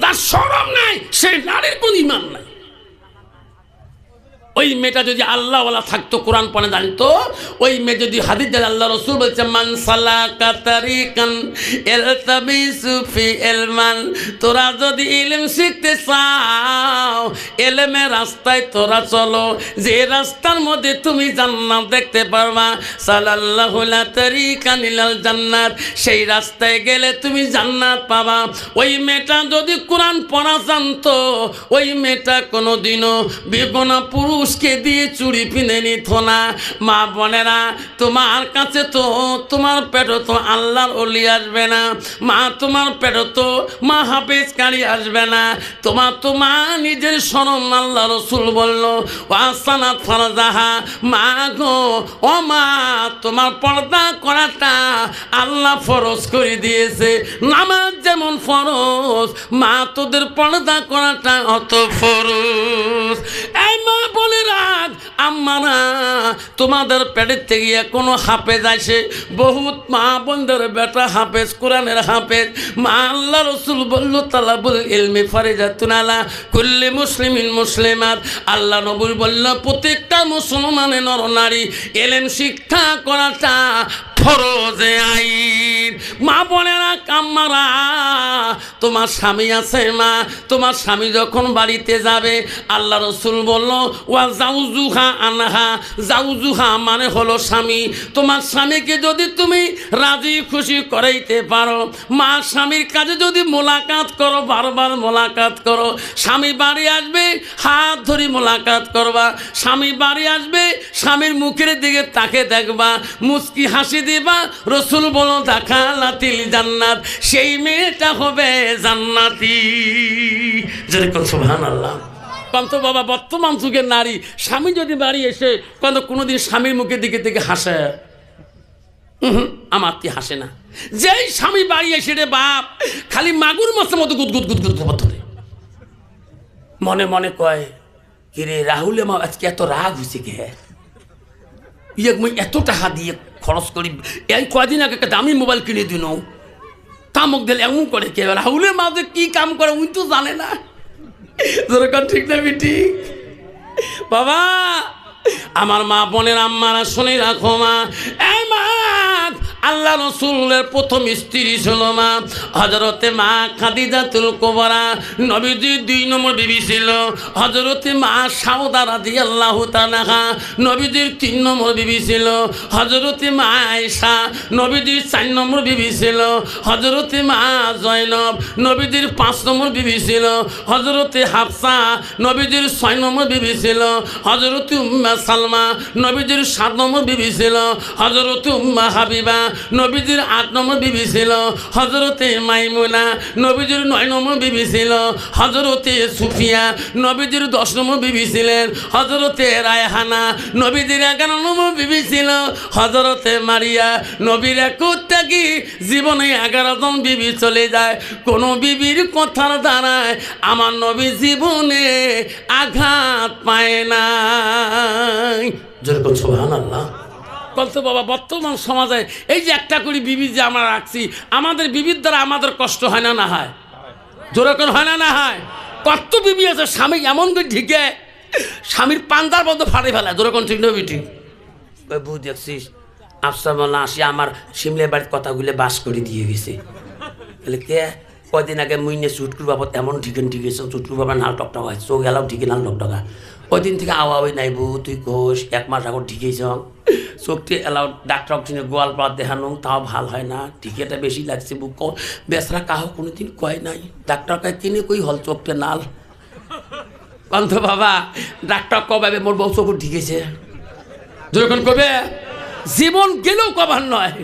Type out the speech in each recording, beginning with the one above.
যার শরম নাই, সেই নারীর কোনো ঈমান নাই। ওই মেয়েটা যদি আল্লাহওয়ালা থাকতো, কোরআন পড়ে জানতো, ওই মেয়ে যদি হাদিস জানে, আল্লাহ রাসূল বলছে মান সালাকা তারিকান ইলতামিসু ফি ইলমান, তোরা যদি ইলম শিখতে চাও, ইলমের রাস্তায় তোরা চলো, যে রাস্তার মধ্যে তুমি জান্নাত দেখতে পারবা, সাল্লাল্লাহু লা তারিকান ইলাল জান্নাত, সেই রাস্তায় গেলে তুমি জান্নাত পাবা। ওই মেয়েটা যদি কোরআন পড়া জানতো, ওই মেয়েটা কোনোদিনও বেগুনা পুরুষকে দিয়ে চুড়ি পিনে নিত না। মা বোনেরা, তোমার কাছে তো তোমার পেটে তো আল্লাহর ওলি আসবে না, মা তোমার পেটে তো মা হাফেজ কারি আসবে না, তোমার তো মা নিজের শরম, আল্লাহ রাসূল বলল ওয়াসানাত ফারজাহা, মা গো ও মা, তোমার পর্দা করাটা আল্লাহ ফরজ করে দিয়েছে, নামাজ যেমন ফরজ, মা তোদের পর্দা করাটা অত ফরজ। এই মা বলে রাখ, আম্মারা তোমাদের পেটের থেকে কোনো হাফেজ আসে, বহুত মা বোনদের বেটা হাফেজ, কোরআনের হাফেজ। মা আল্লাহ রাসূল বলল তালাবুল ইলমি ফারিজাতুন আলা কুল্লি মুসলিমিন মুসলিমাত, আল্লাহ নবী বলল প্রত্যেকটা মুসলমানের নর নারী ইলম শিক্ষা করাটা ফরজে আইন। মা বোনেরা, কাম্মারা, তোমার স্বামী আছে মা, তোমার স্বামী যখন বাড়িতে যাবে, আল্লাহ রাসূল বলল ওয়া জাউজুহা আনহা, জাউজুহা মানে হলো স্বামী। তোমার স্বামীকে যদি তুমি রাজি খুশি করাইতে পারো, মা স্বামীর কাছে যদি মোলাকাত করো, বারবার মোলাকাত করো, স্বামী বাড়ি আসবে হাত ধরে মোলাকাত করবা, স্বামী বাড়ি আসবে স্বামীর মুখের দিকে তাকে দেখবা, মুস্কি হাসি দিবা, রাসূল বলো দাখালাতিল জান্নাত, সেই মেয়েটা হবে জান্নাতি। যেরকম সুবহানাল্লাহ। কারণ তো বাবা, বর্তমান যুগের নারী স্বামী যদি বাড়ি এসে কোনোদিন স্বামীর মুখের দিকে দিকে হাসে? আমার কি হাসে না। যেই স্বামী বাড়ি এসে রে বাপ, খালি মাগুর মাছের মতো গুদগুদ গুদগুদ ধরে, মনে মনে কয় কিরে রাহুল, মা আজকে এত রাগ হয়েছে কে, মুই এত টাকা দিয়ে খরচ করি, এই কয়দিন আগে একটা দামি মোবাইল কিনে দিন, তামুক দিলে এমন করে কে, রাহুলের মাঝে কি কাম করে উনি তো জানে না। যেরকম ঠিক না বেটি? বাবা আমার মা বোনের আম্মারা শুনে রাখো মা, এই মা আল্লাহ রাসূলের প্রথম স্ত্রী ছিল মা হযরতে মা খাদিজাতুল কুবরা, নবীজির 2 নম্বর বিবি ছিল হযরতে মা সাউদা রাদিয়াল্লাহু তাআলা, নবীজির 3 নম্বর বিবি ছিল হযরতে মা আয়েশা, নবীজির 4 নম্বর বিবি ছিল হযরতে মা জয়নব, নবীজির 5 নম্বর বিবি ছিল হযরতে হাফসা, নবীজির 6 নম্বর বিবি ছিল হযরতে উম্মে সালমা, নবীজির 7 নম্বর বিবি ছিল হযরতে উম্মে হাবিবা, নবীজির 8 নম্বর বিবি ছিল হযরতে মাইমুনা, নবীজির 9 নম্বর বিবি ছিল হযরতে সুফিয়া, নবীজির 10 নম্বর বিবি ছিলেন হযরতে রায়হানা, নবীজির 11 নম্বর বিবি ছিল হযরতে মারিয়া। নবীর একটা কি জীবনে 11 জন বিবি চলে যায়, কোন বিবির কথার দ্বারায় আমার নবী জীবনে আঘাত পায় না। যেরকম সুবহানাল্লাহ। বলতো বাবা, বর্তমান সমাজে এই যে একটা করে বিবি যে আমরা রাখছি, আমাদের বিবির দ্বারা আমাদের কষ্ট হয় না, না হয়? যেরকম হয় না, না হয়? কত বিবি আছে স্বামী এমন করে ঢিকে স্বামীর পান্তার মতো ফাড়ে ফেলা। যেরকম ঠিক না বিটি? বউ দেখছিস আফসার বলা আসি আমার সিমলে বাড়ির কথাগুলো বাস করে দিয়ে গেছে, বলে কে কয়দিন আগে মুইনে চুটকুর বাবদ এমন ঠিকেন ঠিকেছে, চুটকুর বাবা নাল টকটক হয়, চোখ এলাও ঠিকে নাল টকটকা, ওই দিন থেকে আওয়াই নাই বউ তুই ঘোষ 1 মাস আগর ঠিকেইছ, চোখটি এলাও ডাক্তার কিনে গোয়াল পাত দেখানো, তাও ভাল হয় না, টিকেটা বেশি লাগছে, বুক বেসরা কাহো কোনোদিন কয় নাই, ডাক্তার কায় কিনে কই হল চোখটা নাল। কন্ত বাবা ডাক্তার কবে মোর বউ চোখ ঢিকেছে, যখন কবে জীবন গেলেও কবার নয়,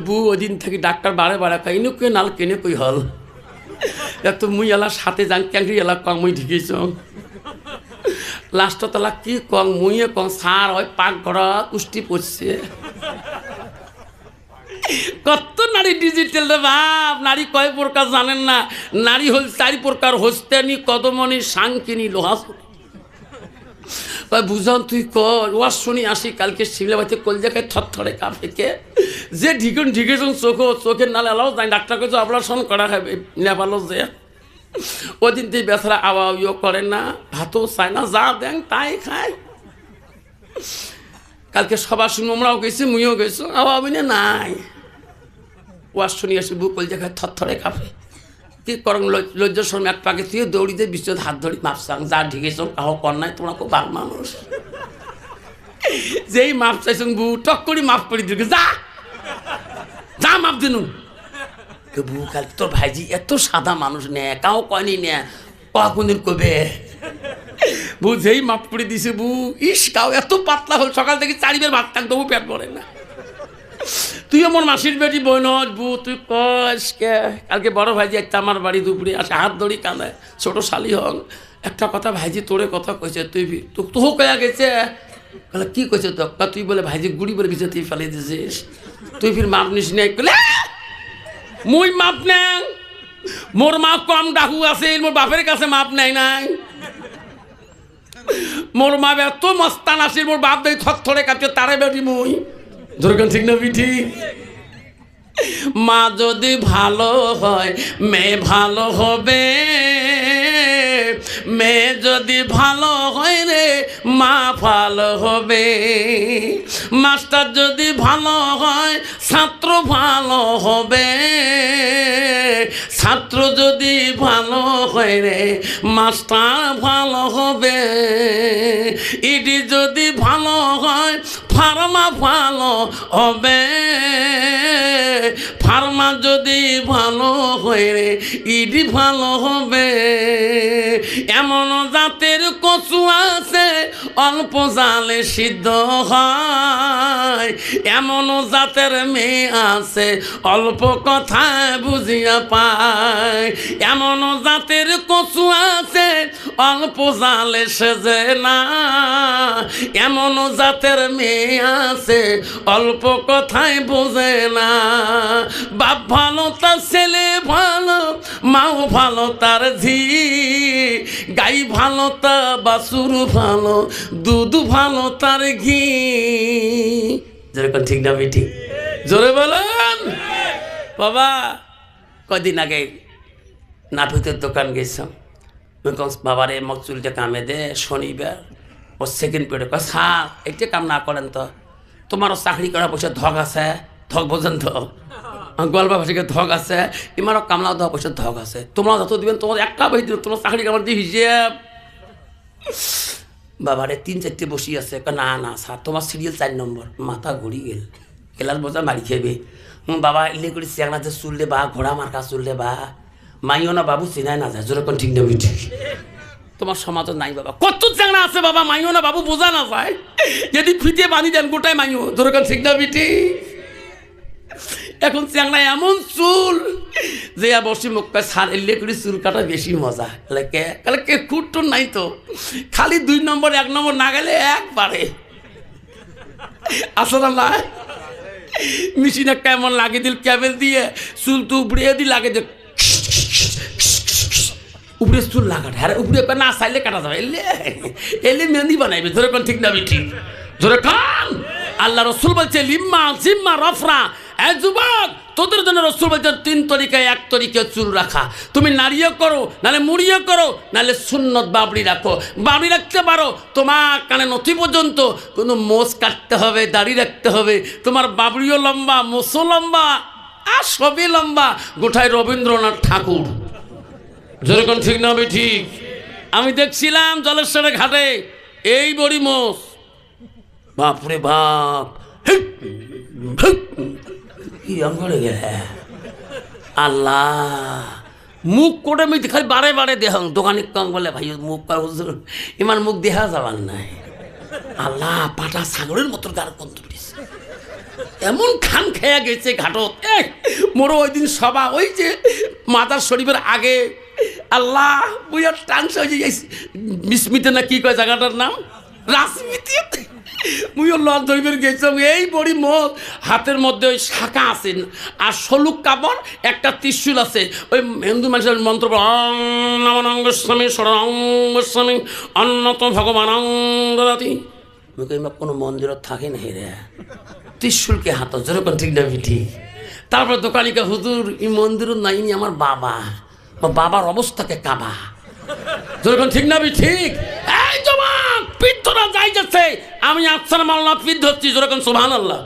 বু ওই দিন থেকে ডাক্তার বারে বারে কই কে নাল কেনে কই হল, তো মুই এলার সাথে যান ক্যাংরি এলা কম মুই ঢিকেছ, লাস্ট তালা কি কং মুইয়ে কং সার হয় পাক ঘরা কুষ্টি পড়ছে। কত নারী ডিজিটাল রে বাপ, নারী কয় প্রকার জানেন না, নারী হল 4 প্রকার, হস্তেনি কদমনি সাংকিনী লোহা। বুঝান তুই কর ওয়াজ শুনি আসি, কালকে শিমলা বাড়িতে কলজাকে থরথরে কাঁপে কে যে ঢিকেছেন চোখের নালে এলাও যাই ডাক্তার কাছে অপারেশন করা হবে নেপালও যে ওই দিন তুই বেচারা আওয়াও করে না, ভাতও চায় না, যা দেন তাই খায়। কালকে সবার সঙ্গে আমরাও গেছি, মুইও গেছো, আওয়াবি না নাই ওয়ার শুনি আসে বুক কল দেখায় থরথরে কাঁপে। কি করং লজ্জার সময় এক পাকে তুই দৌড়িতে বিশ্বত হাত ধরি মাপসাং যা ঢিকেছ কাহ কর নাই, তোমরা খুব ভালো মানুষ। যেই মাপ চাইছ বু টক করি মাফ করে দিল, যা যা মাপ দিনু। বু কাল তোর ভাইজি এত সাদা মানুষ নে, কাউ কয়নি নে, কোনদিন কবে বু যেই মাপ করে দিছে বু, ইস কাউ এত পাতলা হল, সকাল থেকে 4 বের ভাত থাক তবু পেট ভরে না। তুই আমার মাসির বেটি বই নস বু, তুই কস কে? কালকে বড় ভাইজি একটা আমার বাড়ি দুপুরে আসে, হাত ধরি কাঁদে, ছোট শালি হল। একটা কথা ভাইজি তোরে কথা কইছে, তুই তো কয়া গেছে। বলে কি কইছে তো? তুই বলে ভাইজি গুড়ি বলে গেছে, তুই ফেলে দিছিস, তুই ফির মাপ নিস নাই। বলে মুই মাপ নেই, মোর মা কম ডাকু আছে, মোর বাপের কাছে মাপ নেই নাই। মোর মা এত মস্তান আসিল, মোর বাপ দেই থরথরে কাঁপছে, তারে বেটি মুই ধরকান ঠিক না বিঠি? মা যদি ভালো হয় মেয়ে ভালো হবে, মেয়ে যদি ভালো হয় রে মা ভালো হবে, মাস্টার যদি ভালো হয় ছাত্র ভালো হবে, ছাত্র যদি ভালো হয় রে মাস্টার ভালো হবে, ইডি যদি ভালো হয় ফার্মা ভালো হবে, ফার্মা যদি ভালো হয় রে ইডি ভালো হবে। এমন জাতের কচু আছে অল্প জালে সিদ্ধ হয়, এমন জাতের মেয়ে আছে অল্প কথায় বুঝিয়া পায়, এমন জাতের কচু আছে অল্প জালে সেজে না, এমন জাতের মেয়ে আছে অল্প কথায় বোঝে না। বাপ ভালো তার ছেলে ভালো, মাও ভালো তার ঝি, গাই ভালো তা বাছুর ভালো, দুধ ভালো তার ঘি। যেরকম ঠিক না ঠিক? জোরে বলেন বাবা। কদিন আগে নাটকের দোকান গেছিলাম, বাবারে মক চুলটা কামে দে, শনিবার ও সেকেন্ড পিরিয়ডে কয় স্যার একটা কাম না করেন তো, তোমারও চাকরি করা পয়সা ধক আছে, ধক বোঝেন তো, গল্প ভাষাকে ধক আছে, ইমারও কামলা দেওয়া পয়সা ধক আছে, তোমরা যত দিবেন তোমার একটা বেশি দিল, তোমার চাকরি কামার দিয়ে হিসেব। বাবারে 3-4টে বসি আছে, না না স্যার তোমার সিরিয়াল 4 নম্বর, মাথা ঘুরি গেল, ক্লাস বোঝা মারি খেবে। বাবা এলে করে চেংড়াতে চুললে বা ঘোড়া মার্কা চুললে বা মাইও না বাবু চিনাই না যায়, যেরকম ঠিক না ঠিক? তোমার সমাজও নাই বাবা, কত চেংড়া আছে বাবা, মাইও না বাবু বোঝা না যায়, যদি ফিতে বানি দেন গোটাই মাইও, যেরকম ঠিক না বিটি? এখন চেংড়া এমন চুল যে বসে মুখ পায় সার এলে করে চুল কাটা বেশি মজা। কে খুঁটটো নাই তো, খালি 2 নম্বর 1 নম্বর না গেলে একবারে আসলে না। মেশিন একটা এমন লাগিয়ে দিল ক্যাবেল দিয়ে, চুল তো উপড়ে দি লাগে যে উপরে চুল লাগাটা, হ্যাঁ উপরে না চাইলে কাটা যাবে, এলে মেহেন্দি বানাইবে, ধরে কোন ঠিক না বিটি? ধরে খান। আল্লাহ রসুল বলছে লিম্মা জিম্মা রফরা, এই যুবক তোদের জন্য রসুল বলছেন 3 তরিকায় 1 তরিকায় চুল রাখা, তুমি নাড়িয়ে করো নাহলে মুড়িয়ে করো, নাহলে সুন্নত বাবড়ি রাখো। বাবড়ি রাখতে পারো, তোমার কানে নথি পর্যন্ত কোনো মোষ কাটতে হবে, দাড়ি রাখতে হবে, তোমার বাবড়িও লম্বা, মোষও লম্বা, আর সবই লম্বা, গোটায় রবীন্দ্রনাথ ঠাকুর। যেরকম ঠিক না হবে ঠিক? আমি দেখছিলাম জলেশ্বরের ঘাটে এই বড়ি মোষ, বাপরে বাপ, কি রঙ করে গেলে আল্লাহ, মুখ করে মিট খালি বারে বারে দেহ, দোকানে কম বলে ভাই মুখ ইমান মুখ দেখা যাবার নাই। আল্লাহ পাটা ছাগলের মতো গার কন্ত এমন খান খেয়া গেছে ঘাটত। মোরও ওই দিন সভা, ওই যে মাদার শরীফের আগে, আল্লাহ বুঝার টাংস হয়ে যাইছি, মিসমিতে না কি কয় জায়গাটার নাম, রাজমিতি। মুইও লজ ধরিবের গেছিলাম, এই বড়ি মোট হাতের মধ্যে ওই শাখা আছে আর সলুক কাপড়, একটা ত্রিশূল আছে, ওই হিন্দু মানুষের মন্ত্র নমনঙ্গস্বামী স্মরণঙ্গস্বামী অন্যত ভগবান দদাতি। মুখে কোনো মন্দিরত থাকে না রে, ত্রিশুলকে হাত যেরকম ঠিক না ঠিক। তারপর দোকানিকে হুজুর এই মন্দিরও নাইনি আমার বাবার অবস্থাকে কাবা যেরকম ঠিক না ঠিক। এই জবান পিঠরা যাই যাচ্ছে, আমি আফসার মাল্লা পিঠ ধরছি যেরকম সুবহানাল্লাহ,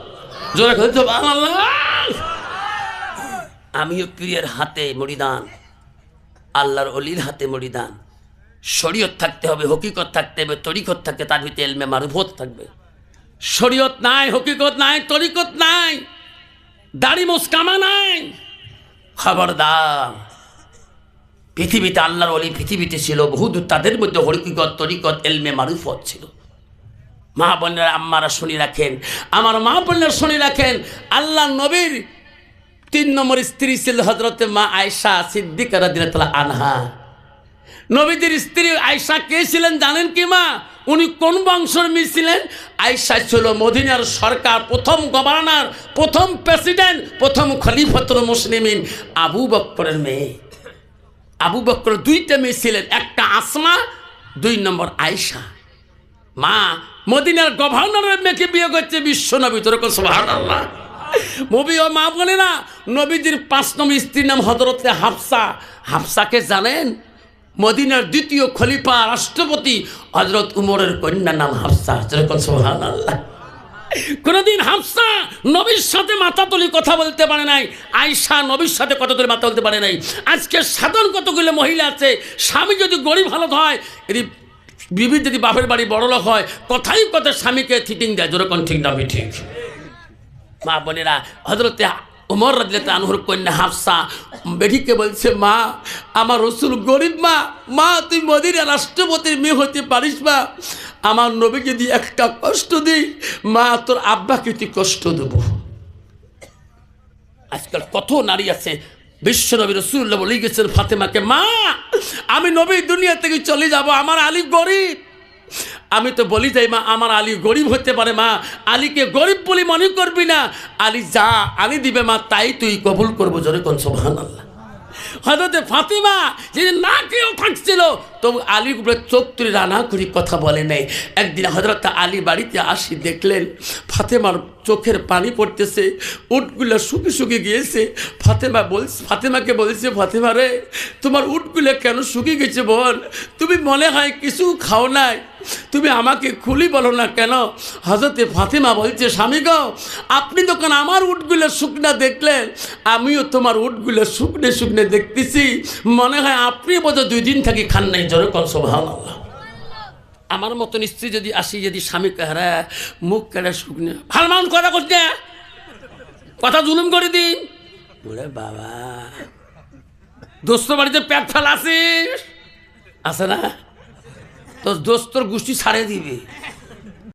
যেরকম সুবহানাল্লাহ। আমিও পীরের হাতে মরিদান, আল্লাহর অলির হাতে মরিদান। শরীয়ত থাকতে হবে, হকিকত থাকতে হবে, তরিকত থাকতে, তার ভিতরে ইলমে মারুফত থাকবে। শরীয়ত নাই, হকিকত নাই, তরিকত নাই, দাড়ি মুসকামা নাই, খবরদার। পৃথিবীতে আল্লাহর অলি পৃথিবীতে ছিল বহুদূর, তাদের মধ্যে হকিকত তরিকত ইলমে মারুফত ছিল। মা বোনেরা আম্মারা শুনে রাখেন, আমার মা বোনেরা শুনে রাখেন, আল্লাহ নবীর 3 নম্বর স্ত্রী ছিল হযরতে মা আয়েশা সিদ্দিকা রাদিয়াল্লাহু আনহা। নবীদের স্ত্রী আয়েশা কে ছিলেন জানেন কি মা? উনি কোন বংশের মেয়ে ছিলেন? আয়েশা ছিল মদিনার সরকার, প্রথম গভর্নর, প্রথম প্রেসিডেন্ট, প্রথম খলিফাতুল মুসলিমিন আবু বকরের মেয়ে। আবু বকর 2টা মেয়ে ছিলেন, একটা আসমা, 2 নম্বর আয়েশা। মা মদিনার গভর্নরের মেয়েকে বিয়ে করছে বিশ্ব নবী, তোরকম সুবহানাল্লাহ। নবী ও মা বলে না, নবীজির 5 নম্বর স্ত্রীর নাম হযরতে হাফসা। হাফসাকে জানেন? মদিনার 2য় খলিফা রাষ্ট্রপতি হযরত উমরের কন্যা নাম হাফসা, যেরকম সুবহানাল্লাহ। কোনদিন হাফসা নবীর সাথে মাথা তুলি কথা বলতে পারে নাই, আয়েশা নবীর সাথে কথা তুলে মাথা বলতে পারে নাই। আজকে সাধারণ কতগুলো মহিলা আছে, স্বামী যদি গরিব হালত হয়, এটি বিবি যদি বাপের বাড়ি বড়লোক হয়, কথাই কথা স্বামীকে থিটিং দেয়, যেরকম ঠিক না ঠিক। মা বোনেরা, হযরতে উমর রাদিয়াল্লাহু আনহুর কন্যা হাফসা বেটিকে বলছে, মা আমার রাসূল গরিব, মা তুই মদিনার রাষ্ট্রপতির মেয়ে হতে পারিস মা, আমার নবীকে যদি একটা কষ্ট দিই, মা তোর আব্বাকে তুই কষ্ট দেব। আজকাল কত নারী আছে, বিশ্ব নবী রাসূলুল্লাহ বলে গেছেন ফাতেমাকে, মা আমি নবী দুনিয়া থেকে চলে যাব, আমার আলী গরিব। আমি তো বলি যাই মা আমার আলী গরিব হতে পারে, মা আলীকে গরিব বলে মনে করবি না, আলী যা আলী দিবে মা তাই তুই কবুল করবো, জোরে কোন সুবহানাল্লাহ। হযরতে ফাতেমা যদি না কেউ থাকছিল তবু আলীর উপরে চোখ তুলে রানা করি কথা বলে নেই। একদিন হযরত আলী বাড়িতে আসি, দেখলেন ফাতেমার চোখের পানি পড়তেছে, উটগুলো শুকিয়ে শুকিয়ে গিয়েছে। ফাতেমাকে বলছে, ফাতেমা রে তোমার উটগুলো কেন শুকিয়ে গেছে বল? তুমি মনে হয় কিছু খাও নাই, তুমি আমাকে খুলি বলো না কেন? হযরতে ফাতেমা বলছে, স্বামী গো আপনি যখন আমার উটগুলো শুকনা দেখলেন, আমিও তোমার উটগুলো শুকনে শুকনে দেখতেছি, মনে হয় আপনি বোধহয় 2 দিন থাকি খান নাই, জোরে কোন সুবহানাল্লাহ। আমার মতন স্ত্রী যদি আসি, যদি স্বামীকে হারা মুখ কেটে শুকনে ভাল মান কথা করছে, কথা জুলুম করে দিন, বলে বাবা দোস্ত বাড়িতে পেট ফেলাছিস আছে না, তো দোস্তর গোষ্ঠী ছাড়ে দিবে।